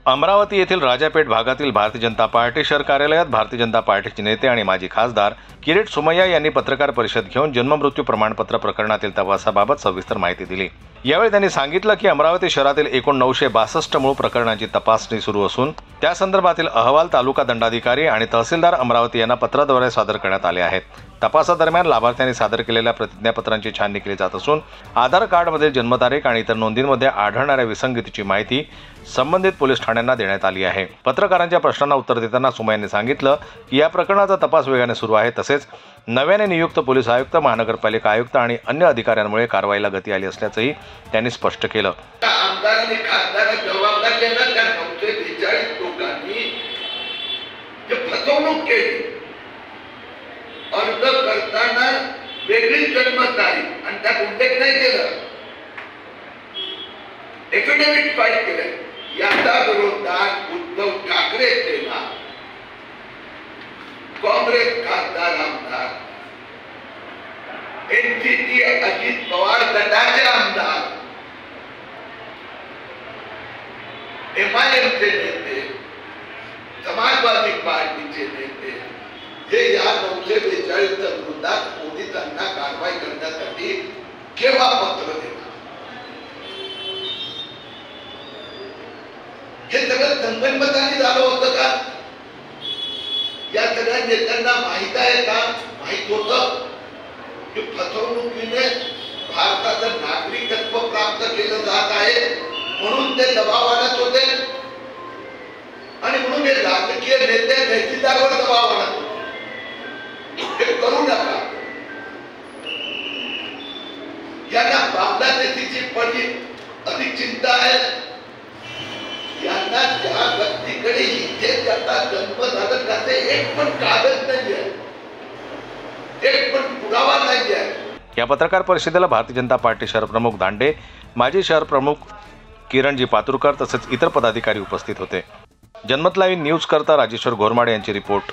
अमरावती येथील राजापेठ भागातील भारतीय जनता पार्टी शहर कार्यालयात भारतीय जनता पार्टीचे नेते आणि माजी खासदार किरीट सोमय्या यांनी पत्रकार परिषद घेऊन जन्ममृत्यू प्रमाणपत्र प्रकरणातील तपासाबाबत सविस्तर माहिती दिली। यावेळी त्यांनी सांगितलं की अमरावती शहरातील एकूण 962 मूळ प्रकरणांची तपासणी सुरू असून त्या संदर्भातील अहवाल तालुका दंडाधिकारी आणि तहसीलदार अमरावती यांना पत्राद्वारे सादर करण्यात आले आहेत। तपासादरम्यान लाभार्थ्यांनी सादर केलेल्या प्रतिज्ञापत्रांची छाननी केली जात असून आधार कार्डमधील जन्मतारीख आणि इतर नोंदींमध्ये आढळणाऱ्या विसंगतीची माहिती संबंधित पोलीस ठाण्यांना देण्यात आली आहे। पत्रकारांच्या प्रश्नांना उत्तर देताना सोमय्यांनी सांगितलं की या प्रकरणाचा तपास वेगाने सुरू आहे। तसेच नव्याने नियुक्त पोलीस आयुक्त, महानगरपालिका आयुक्त आणि अन्य अधिकाऱ्यांमुळे कारवाईला गती आली असल्याचंही त्यांनी स्पष्ट केलं। आमदारांनी खासदारांना जबाबदार देण्यात त्या 942 लोकांनी जे फसवणूक केली, अर्ज करताना वेगळीच जन्मतारीख आणि त्यात उल्लेख नाही केला, एफिडेव्हिट फाईल केलं। याचा विरोधात उद्धव ठाकरे सेना, काँग्रेस खासदार आमदार, एनसीपी अजित पवार गटाचे आमदार, एमआयएमचे नेते, समाजवादी पार्टीचे नेते हे या 942 विरोधात पोलिसांना कारवाई करण्यासाठी केव्हा पत्र देणार? हे सगळं संगनमताने झालं होतं का? या सगळ्या नेत्यांना माहित आहे का? माहित होतं की फसवणुकीने भारताचं नागरिकत्व प्राप्त केलं जात आहे, म्हणून ते दबाव आणत होते आणि म्हणून हे राजकीय नेते तहसीलदारवर दबाव आणत होते। हे करू नका। यांना बांगलादेशीची पडी अधिक चिंता आहे। यांना त्या व्यक्तीकडे इथे त्याचा जन्म झाला त्याचे एक पण कागद नाहीये, एक पण पुरावा नाहीये। या पत्रकार परिषदेला भारतीय जनता पार्टी शहर प्रमुख दांडे, माजी शहर प्रमुख किरणजी पातुरकर तसेच इतर पदाधिकारी उपस्थित होते। जनमत लाईव्ह न्यूज करता राजेश्वर घोरमाडे यांची रिपोर्ट।